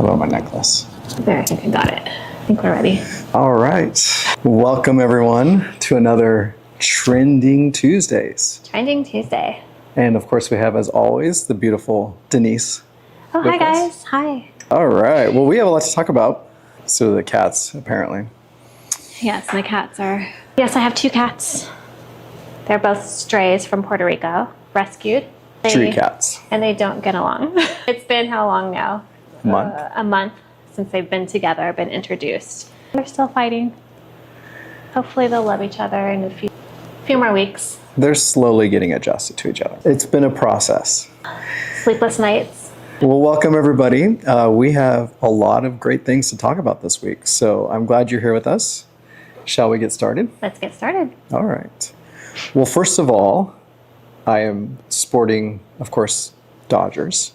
How about my necklace? There, I think I got it. I think we're ready. All right. Welcome, everyone, to another Trending Tuesdays. Trending Tuesday. And, of course, we have, as always, the beautiful Denise. Oh, hi, guys. Hi. All right. Well, we have a lot to talk about. So do the cats, apparently. Yes, my cats are... Yes, I have two cats. They're both strays from Puerto Rico, rescued. Street cats. And they don't get along. It's been how long now? A month? A month since they've been together, been introduced. They're still fighting. Hopefully they'll love each other in a few more weeks. They're slowly getting adjusted to each other. It's been a process. Sleepless nights. Well, welcome, everybody. We have a lot of great things to talk about this week, so I'm glad you're here with us. Shall we get started? Let's get started. All right. Well, first of all, I am sporting, of course, Dodgers.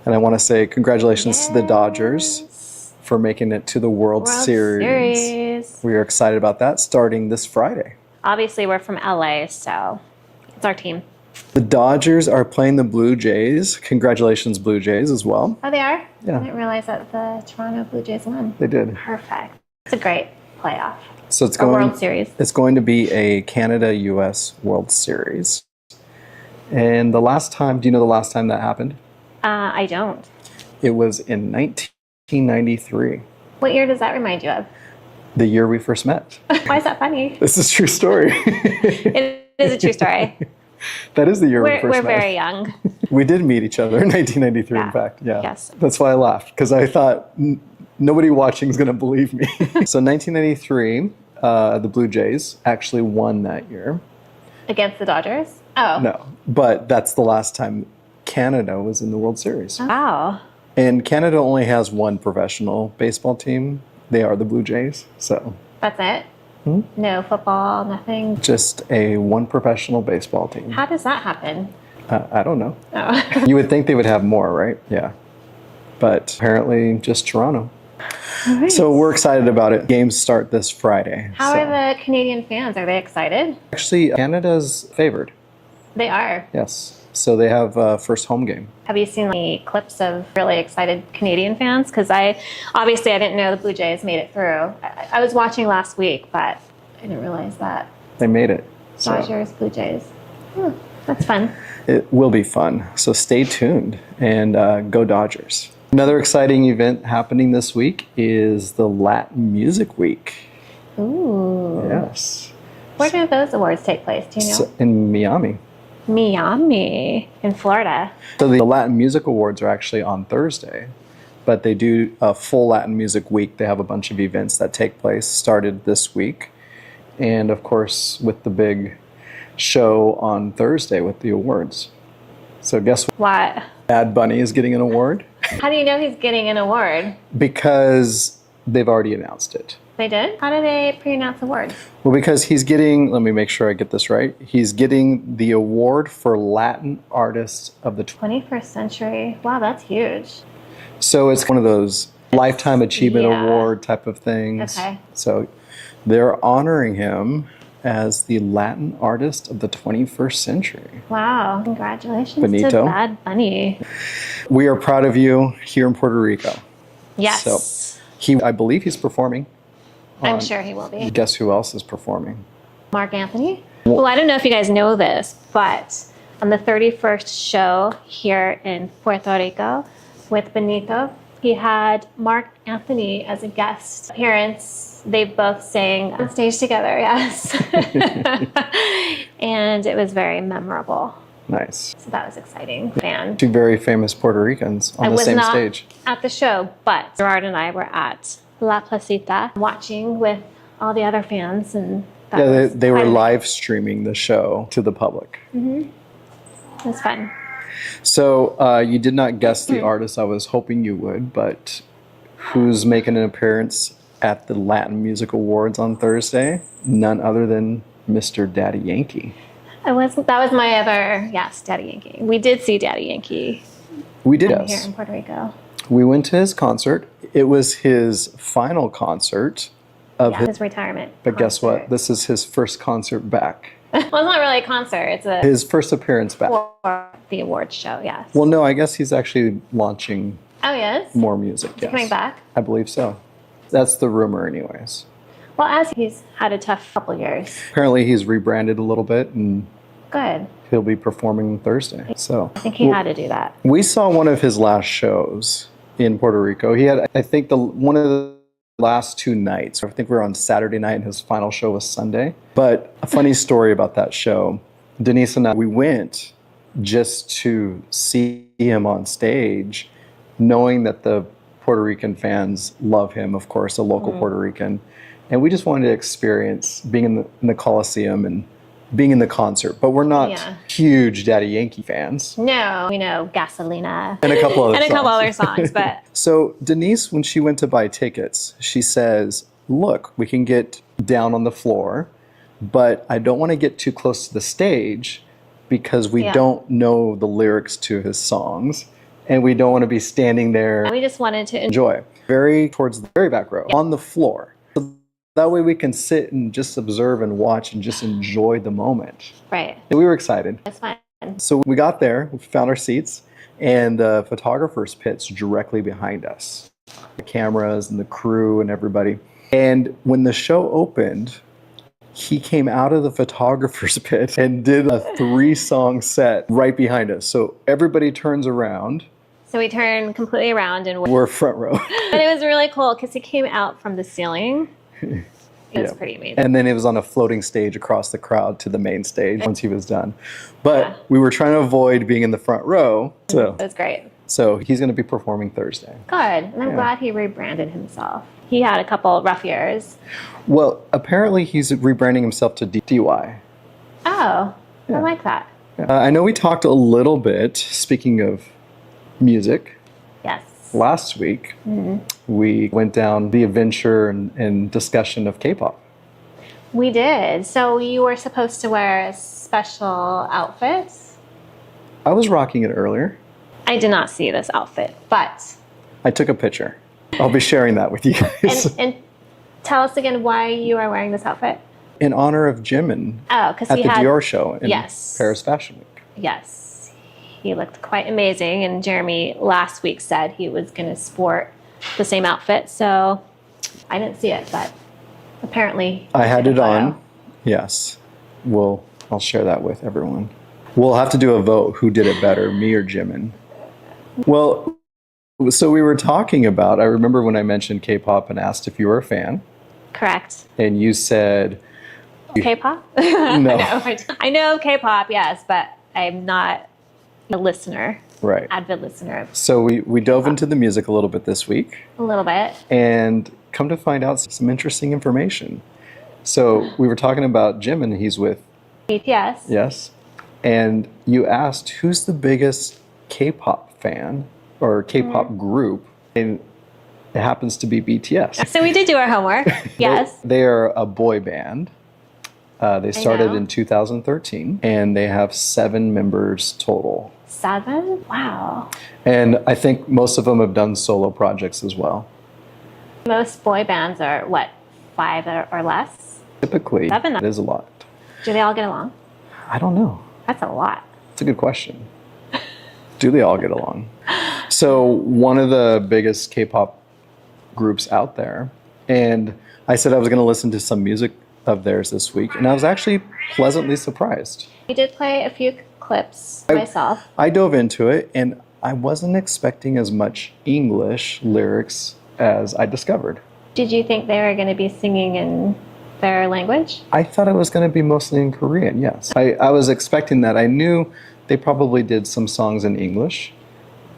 And I want to say congratulations to the Dodgers for making it to the World Series. We are excited about that starting this Friday. Obviously, we're from LA, so it's our team. The Dodgers are playing the Blue Jays. Congratulations, Blue Jays, as well. Oh, they are? Yeah. I didn't realize that the Toronto Blue Jays won. They did. Perfect. It's a great playoff. So it's World Series. It's going to be a Canada-US World Series. And the last time, do you know the last time that happened? I don't. It was in 1993. What year does that remind you of? The year we first met. Why is that funny? This is a true story. It is a true story. That is the year we first met. We're very young. We did meet each other in 1993, in fact. Yeah. Yes. That's why I laughed, because I thought nobody watching is going to believe me. So 1993, the Blue Jays actually won that year. Against the Dodgers? Oh. No, but that's the last time Canada was in the World Series. Wow. And Canada only has one professional baseball team. They are the Blue Jays. So that's it? No football, nothing? Just one professional baseball team. How does that happen? I don't know. Oh. You would think they would have more, right? Yeah. But apparently just Toronto. Right. So we're excited about it. Games start this Friday. How are the Canadian fans? Are they excited? Actually, Canada's favored. They are? Yes. So they have first home game. Have you seen any clips of really excited Canadian fans? Because I didn't know the Blue Jays made it through. I was watching last week, but I didn't realize that. They made it. Dodgers, Blue Jays. That's fun. It will be fun. So stay tuned and go Dodgers. Another exciting event happening this week is the Latin Music Week. Ooh. Yes. Where do those awards take place? Do you know? In Miami. Miami, in Florida. So the Latin Music Awards are actually on Thursday, but they do a full Latin Music Week. They have a bunch of events that take place, started this week. And of course, with the big show on Thursday with the awards. So guess what? Bad Bunny is getting an award. How do you know he's getting an award? Because they've already announced it. They did? How do they pre-announce awards? Well, because he's getting, let me make sure I get this right. He's getting the award for Latin Artist of the 21st Century. Wow, that's huge. So it's one of those Lifetime Achievement Award type of things. Okay. So they're honoring him as the Latin Artist of the 21st Century. Wow. Congratulations Benito. to Bad Bunny. We are proud of you here in Puerto Rico. Yes. So I believe he's performing. I'm sure he will be. Guess who else is performing? Marc Anthony? Well, I don't know if you guys know this, but on the 31st show here in Puerto Rico with Benito, he had Marc Anthony as a guest appearance. They both sang on stage together, yes. And it was very memorable. Nice. So that was exciting. Fan. Two very famous Puerto Ricans on the same stage. At the show, but Gerard and I were at La Placita watching with all the other fans, and they were live streaming the show to the public. It was fun. So you did not guess the artist I was hoping you would, but who's making an appearance at the Latin Music Awards on Thursday? None other than Mr. Daddy Yankee. That was my other, yes, Daddy Yankee. We did see Daddy Yankee. We did, Here yes. in Puerto Rico. We went to his concert. It was his final concert of his retirement. But guess what? This is his first concert back. Well, it's not really a concert. It's his first appearance back. For the awards show, yes. Well, no, I guess he's actually launching Oh, yes? more music. Is he coming back? I believe so. That's the rumor, anyways. Well, as he's had a tough couple years. Apparently, he's rebranded a little bit, and Good. he'll be performing Thursday. So I think he had to do that. we saw one of his last shows in Puerto Rico. He had, I think, one of the last 2 nights. I think we were on Saturday night, and his final show was Sunday. But a funny story about that show: Denise and I, we went just to see him on stage, knowing that the Puerto Rican fans love him, of course, a local Puerto Rican. And we just wanted to experience being in the Coliseum and being in the concert. But we're not huge Daddy Yankee fans. No, we know Gasolina. And a couple other and songs. a couple other songs, but So Denise, when she went to buy tickets, she says, look, we can get down on the floor, but I don't want to get too close to the stage because we don't know the lyrics to his songs. And we don't want to be standing there. we just wanted to Enjoy. Very towards the very back row, on the floor. So that way we can sit and just observe and watch and just enjoy the moment. Right. And we were excited. It's fun. So we got there, we found our seats, and the photographer's pit's directly behind us. The cameras and the crew and everybody. And when the show opened, he came out of the photographer's pit and did a 3-song set right behind us. So everybody turns around. So we turned completely around and We're front row. but it was really cool because he came out from the ceiling. It was pretty amazing. And then it was on a floating stage across the crowd to the main stage once he was done. But we were trying to avoid being in the front row. So It was great. So he's going to be performing Thursday. Good. And I'm glad he rebranded himself. He had a couple rough years. Well, apparently he's rebranding himself to DY. Oh, I like that. I know we talked a little bit, speaking of music, Yes. last week. We went down the adventure and discussion of K-pop. We did. So you were supposed to wear a special outfit. I was rocking it earlier. I did not see this outfit, but I took a picture. I'll be sharing that with you guys. and tell us again why you are wearing this outfit. In honor of Jimin Oh, because at he the had Dior show in Yes. Paris Fashion Week. Yes, he looked quite amazing. And Jeremy last week said he was going to sport the same outfit. So I didn't see it, but apparently I had took it a photo. on. Yes. I'll share that with everyone. We'll have to do a vote who did it better, me or Jimin. Well, so we were talking about, I remember when I mentioned K-pop and asked if you were a fan, Correct. and you said, K-pop? No. I know K-pop, yes, but I'm not a listener, right. avid listener. So we dove into the music a little bit this week, A little bit. and come to find out some interesting information. So we were talking about Jimin, he's with, BTS. yes, and you asked who's the biggest K-pop fan or K-pop group, and it happens to be BTS. So we did do our homework. Yes. They are a boy band. They started know. in 2013, and they have 7 members total. 7? Wow. And I think most of them have done solo projects as well. Most boy bands are, what, 5 or less? Typically, 7? it is a lot. Do they all get along? I don't know. That's a lot. It's a good question. Do they all get along? So one of the biggest K-pop groups out there, and I said I was going to listen to some music of theirs this week, and I was actually pleasantly surprised. We did play a few clips myself. I dove into it, and I wasn't expecting as much English lyrics as I discovered. Did you think they were going to be singing in their language? I thought it was going to be mostly in Korean, yes. I was expecting that. I knew they probably did some songs in English,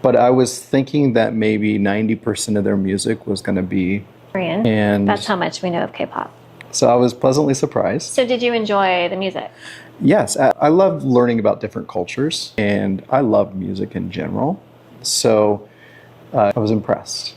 but I was thinking that maybe 90% of their music was going to be Korean. and That's how much we know of K-pop. so I was pleasantly surprised. So did you enjoy the music? Yes, I love learning about different cultures, and I love music in general. So I was impressed.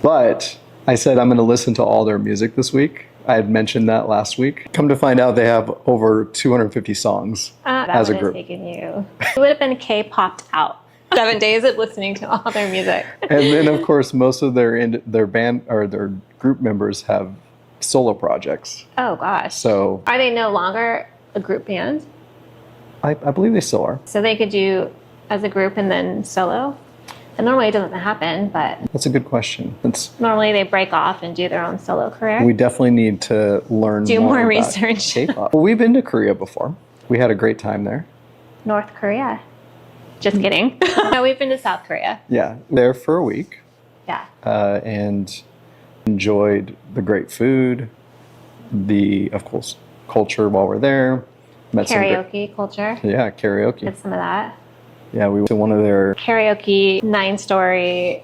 But I said I'm going to listen to all their music this week. I had mentioned that last week. Come to find out, they have over 250 songs That as a would have group. taken you. It would have been K-popped out. 7 days of listening to all their music. And then, of course, most of their band or their group members have solo projects. Oh gosh. So Are they no longer a group band? I believe they still are. So they could do as a group and then solo? And normally it doesn't happen, but That's a good question. normally they break off and do their own solo career. We definitely need to learn Do more about research. K-pop. Well, we've been to Korea before. We had a great time there. North Korea. Just kidding. No, we've been to South Korea. Yeah, there for a week. Yeah. And enjoyed the great food, of course, culture while we're there. Met Karaoke culture. Yeah, karaoke. Did some of that. Yeah, we went to one of their... Karaoke 9-story.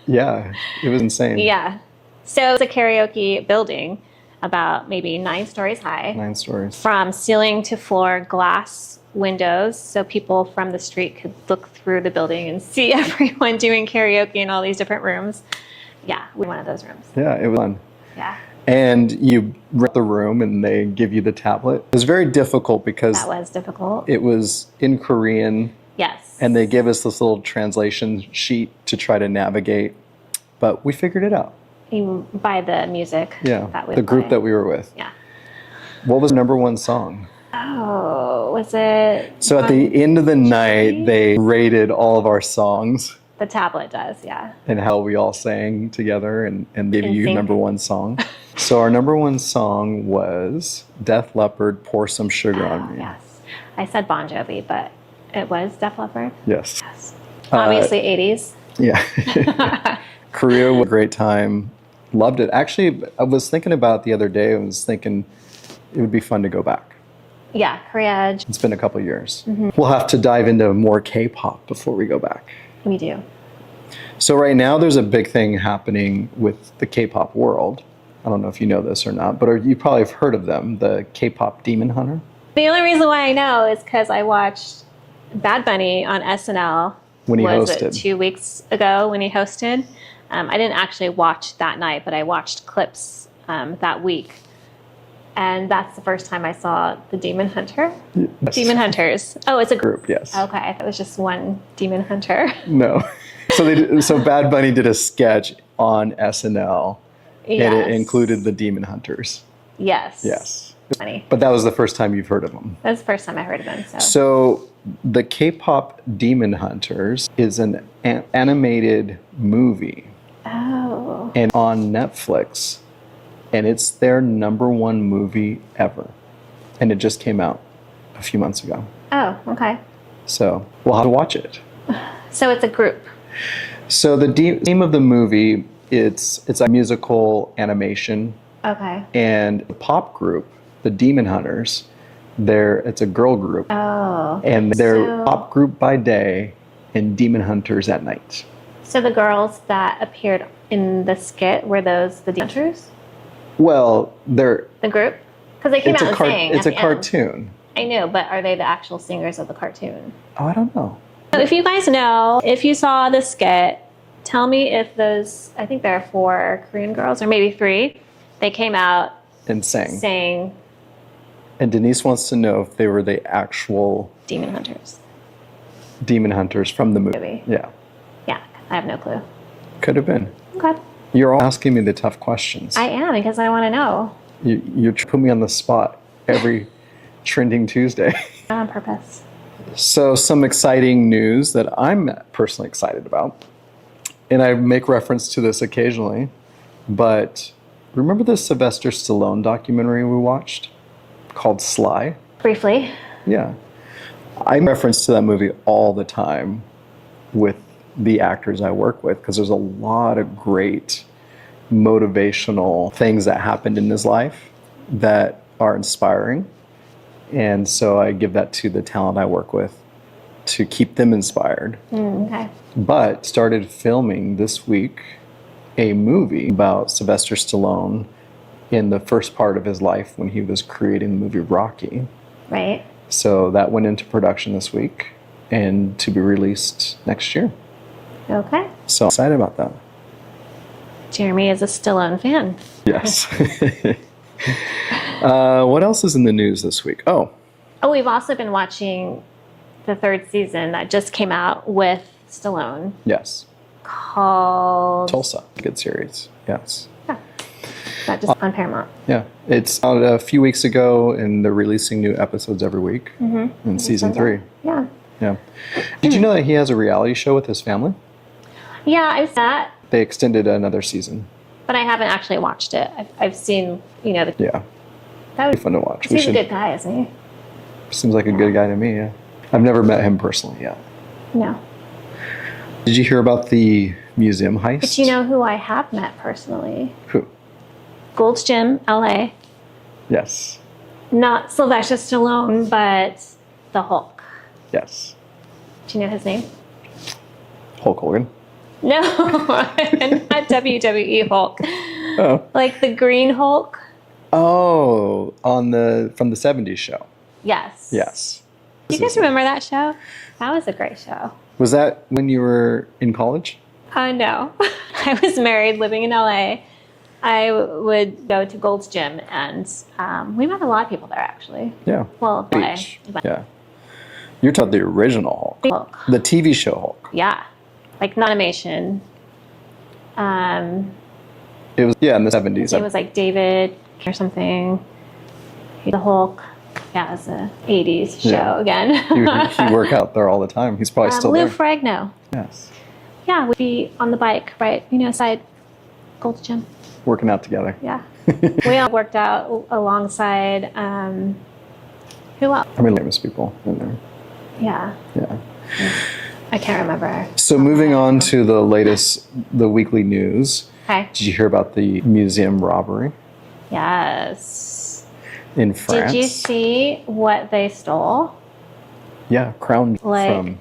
Yeah, it was insane. Yeah. So it's a karaoke building about maybe 9 stories high. 9 stories. From ceiling to floor, glass windows, so people from the street could look through the building and see everyone doing karaoke in all these different rooms. Yeah, we one of those rooms. Yeah, it was fun. Yeah. And you rent the room and they give you the tablet. It was very difficult because That was difficult. it was in Korean. Yes. And they gave us this little translation sheet to try to navigate, but we figured it out. You buy the music. Yeah, That we the group play. that we were with. Yeah. What was number one song? Oh, was it? So at the end of the night, they rated all of our songs The tablet does, yeah. and how we all sang together and gave In you sync. number one song. So our number one song was Def Leppard, Pour Some Sugar on Me. Yes. I said Bon Jovi, but it was Def Leppard. Yes. Yes. Obviously 80s. Yeah. Korea was a great time. Loved it. Actually, I was thinking about it the other day. I was thinking it would be fun to go back. Yeah, Korea. It's been a couple years. Mm-hmm. We'll have to dive into more K-pop before we go back. We do. So right now there's a big thing happening with the K-pop world. I don't know if you know this or not, but you probably have heard of them, the K-pop Demon Hunter. The only reason why I know is because I watched Bad Bunny on SNL. When he was hosted. It 2 weeks ago when he hosted. I didn't actually watch that night, but I watched clips that week. And that's the first time I saw the Demon Hunter. Yes. Demon Hunters. Oh, it's a Group, yes. Okay, I thought it was just one Demon Hunter. No. So Bad Bunny did a sketch on SNL, and it included the Demon Hunters. Yes. Yes. Funny. But that was the first time you've heard of them. That's the first time I heard of him. So the K-pop Demon Hunters is an animated movie Oh. and on Netflix, and it's their number one movie ever. And it just came out a few months ago. Oh, okay. So we'll have to watch it. So it's a group. So the theme of the movie, it's a musical animation, Okay. and the pop group, the Demon Hunters, it's a girl group, Oh. and they're So- pop group by day and Demon Hunters at night. So the girls that appeared in the skit were those the Demon Hunters? Well, The group? Because they came it's out a and sang. it's at a the end. cartoon. I know, but are they the actual singers of the cartoon? Oh, I don't know. So if you guys know, if you saw the skit, tell me if those, I think there are 4 Korean girls, or maybe 3, they came out And sang. saying And Denise wants to know if they were the actual Demon Hunters. Demon Hunters from the movie. Movie. Yeah, Yeah, I have no clue. could have been. Okay. You're all asking me the tough questions. I am, because I want to know. You put me on the spot every Trending Tuesday. On purpose. So some exciting news that I'm personally excited about, and I make reference to this occasionally, but remember the Sylvester Stallone documentary we watched called Sly? Briefly. Yeah. I reference to that movie all the time with the actors I work with because there's a lot of great motivational things that happened in his life that are inspiring. And so I give that to the talent I work with to keep them inspired. Okay. But started filming this week a movie about Sylvester Stallone in the first part of his life when he was creating the movie Rocky. Right. So that went into production this week and to be released next year. Okay. So I'm excited about that. Jeremy is a Stallone fan. Yes. What else is in the news this week? Oh, We've also been watching the 3rd season that just came out with Stallone yes. called... Tulsa. Good series. Yes. Yeah. That just on Paramount. Yeah. It's out a few weeks ago and they're releasing new episodes every week in season 3. Yeah. Yeah. Did you know that he has a reality show with his family? Yeah, I've seen that, They extended another season. but I haven't actually watched it. I've seen, the, Yeah, that would be fun to watch. he's a good guy, isn't he? Seems like a good guy to me. Yeah, I've never met him personally yet. No. Did you hear about the museum heist? But you know who I have met personally? Who? Gold's Gym, LA. Yes. Not Sylvester Stallone, but the Hulk. Yes. Do you know his name? Hulk Hogan. No, not WWE Hulk. Oh. Like the Green Hulk? Oh, from the 70s show. Yes. Yes. Do you guys remember that show? That was a great show. Was that when you were in college? No. I was married, living in LA. I would go to Gold's Gym, and we met a lot of people there, actually. Yeah. Well, Beach. Yeah. You're talking the original Hulk. The TV show Hulk. Yeah. Like animation. It was, in the 70s. It was like David or something. The Hulk. Yeah, it's a 80s show again. He'd work out there all the time. He's probably still Lou there. Ferrigno. Yes. Yeah, we'd be on the bike, right? Side Gold's Gym. Working out together. Yeah. We all worked out alongside, who else? How many famous people in there? Yeah. Yeah. I can't remember. So moving on to the weekly news. Okay. Did you hear about the museum robbery Yes. in France? Did you see what they stole? Yeah, crown from.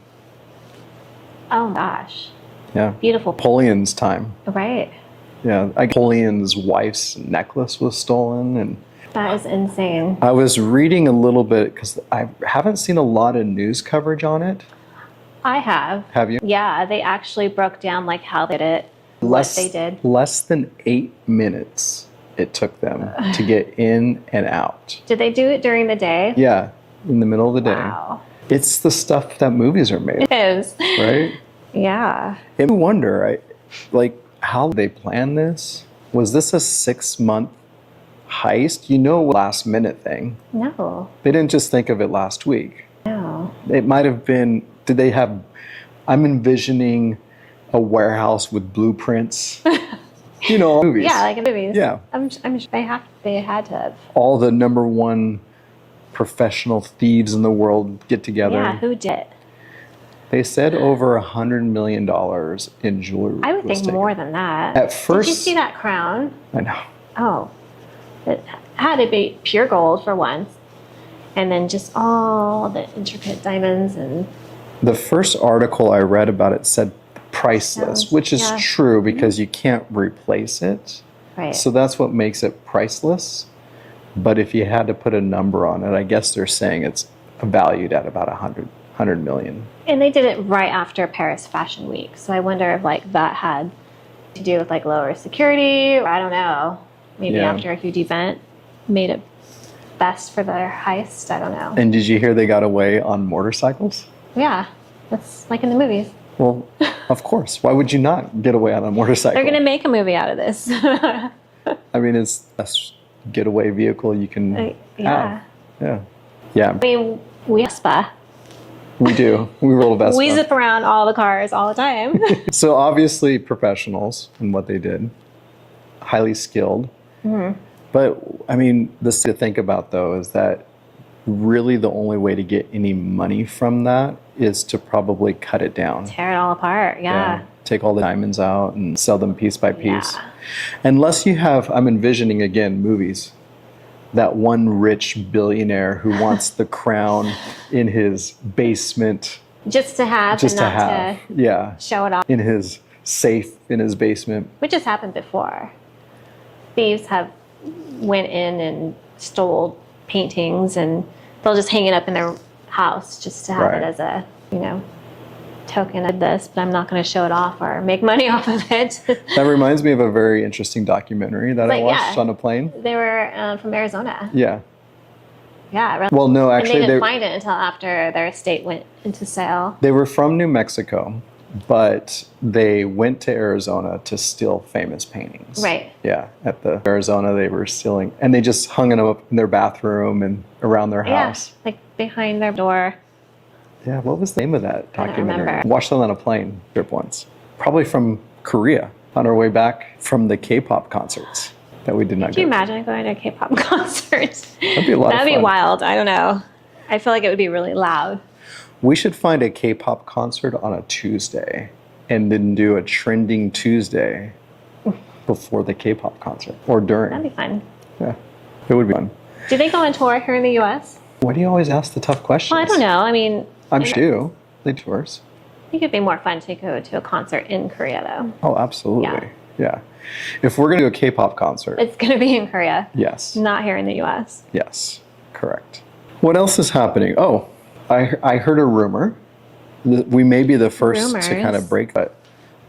Oh gosh. Yeah. Beautiful. Napoleon's time. Right. Yeah, Napoleon's wife's necklace was stolen, and That is insane. I was reading a little bit because I haven't seen a lot of news coverage on it. I have. Have you? Yeah, they actually broke down like how they did it, what they did. Less than 8 minutes it took them to get in and out. Did they do it during the day? Yeah, in the middle of the day. Wow. It's the stuff that movies are made of, It is. right? Yeah. And I wonder, how they planned this. Was this a 6-month heist? Last minute thing. No. They didn't just think of it last week. No. It might have been, I'm envisioning a warehouse with blueprints. Movies. Yeah, like in movies. Yeah. I'm sure they had to have. All the number one professional thieves in the world get together. Yeah, who did? They said over $100 million in jewelry. I would was think taken. more than that. At first, did you see that crown? I know. Oh, it had to be pure gold for once, and then just all the intricate diamonds and. The first article I read about it said priceless, which is true because you can't replace it. Right. So that's what makes it priceless. But if you had to put a number on it, I guess they're saying it's valued at about 100 million. And they did it right after Paris Fashion Week, so I wonder if that had to do with lower security, or I don't know. Maybe after a huge event, made it best for their heist. I don't know. And did you hear they got away on motorcycles? Yeah, that's like in the movies. Well, of course. Why would you not get away on a motorcycle? They're going to make a movie out of this. I mean, it's a getaway vehicle you can have. Yeah. I mean, we Vespa. We do. We roll a Vespa. We zip around all the cars all the time. So obviously professionals in what they did. Highly skilled. Mm-hmm. But, I mean, the thing to think about, though, is that really the only way to get any money from that is to probably cut it down. Tear it all apart, yeah. Take all the diamonds out and sell them piece by piece. Yeah. Unless you have, I'm envisioning, again, movies. That one rich billionaire who wants the crown in his basement. Just to have, Just and to not have. to Yeah. show it off. In his safe in his basement. Which has happened before. Thieves have went in and stole paintings, and they'll just hang it up in their house just to have it as a, token of this, but I'm not going to show it off or make money off of it. That reminds me of a very interesting documentary that I watched on a plane. They were from Arizona. Yeah. Yeah. Well, no, actually, and they didn't find it until after their estate went into sale. They were from New Mexico, but they went to Arizona to steal famous paintings. Right. Yeah. At the Arizona, they were stealing, and they just hung them up in their bathroom and around their house. Yeah, like behind their door. Yeah, what was the name of that documentary? remember. I watched that on a plane trip once. Probably from Korea on our way back from the K-pop concerts that we did not Can you go to. imagine going to a K-pop concert? That'd be a lot of That'd be fun. wild. I don't know. I feel like it would be really loud. We should find a K-pop concert on a Tuesday and then do a trending Tuesday before the K-pop concert or during. That'd be fun. Yeah, it would be fun. Do they go on tour here in the U.S.? Why do you always ask the tough questions? Well, I don't know. I mean, I'm sure they tours. I think it'd be more fun to go to a concert in Korea, though. Oh, absolutely. Yeah. If we're going to do a K-pop concert, It's going to be in Korea, yes. not here in the U.S. Yes, correct. What else is happening? Oh, I heard a rumor. We may be the first to kind Rumors. of break, but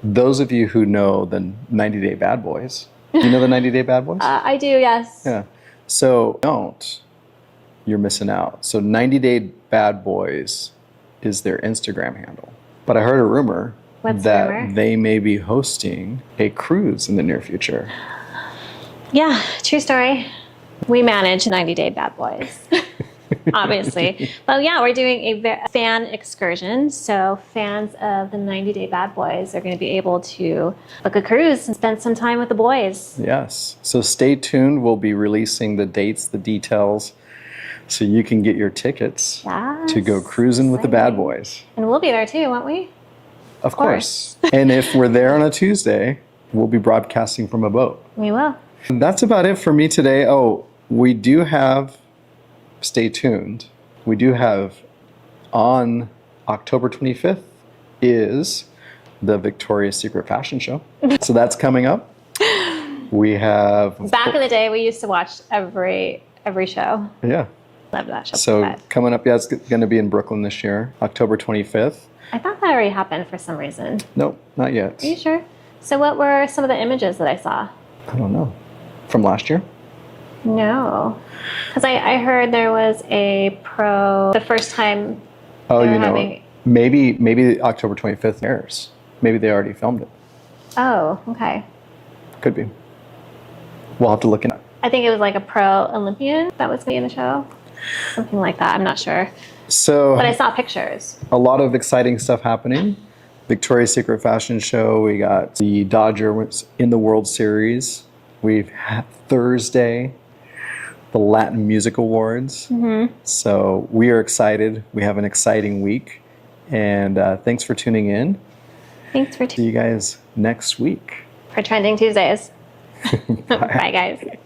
those of you who know the 90 Day Bad Boys, you know the 90 Day Bad Boys? I do, yes. Yeah. So don't, you're missing out. So 90 Day Bad Boys is their Instagram handle. But I heard a rumor What's the that rumor? they may be hosting a cruise in the near future. Yeah, true story. We manage 90 Day Bad Boys, obviously. But yeah, we're doing a fan excursion. So fans of the 90 Day Bad Boys are going to be able to book a cruise and spend some time with the boys. Yes. So stay tuned. We'll be releasing the dates, the details, so you can get your tickets to go Yes. cruising with the Bad Exciting. Boys. And we'll be there too, won't we? Of course. And if we're there on a Tuesday, we'll be broadcasting from a boat. We will. And that's about it for me today. Oh, we do have, stay tuned, we do have on October 25th is the Victoria's Secret Fashion Show. So that's coming up. We have, Back in the day, we used to watch every show. yeah. Loved that show. So But coming up, yeah, it's going to be in Brooklyn this year, October 25th. I thought that already happened for some reason. Nope, not yet. Are you sure? So what were some of the images that I saw? I don't know. From last year? No. Because I heard there was the first time Oh, they were you know, having- maybe October 25th airs. Maybe they already filmed it. Oh, okay. Could be. We'll have to look into it. I think it was like a pro Olympian that was going to be in the show. Something like that. I'm not sure. So But I saw pictures. a lot of exciting stuff happening. Victoria's Secret Fashion Show. We got the Dodgers in the World Series. We've had Thursday, the Latin Music Awards. So we are excited. We have an exciting week. And thanks for tuning in. Thanks for See you guys next week. Trending Tuesdays. Bye, guys.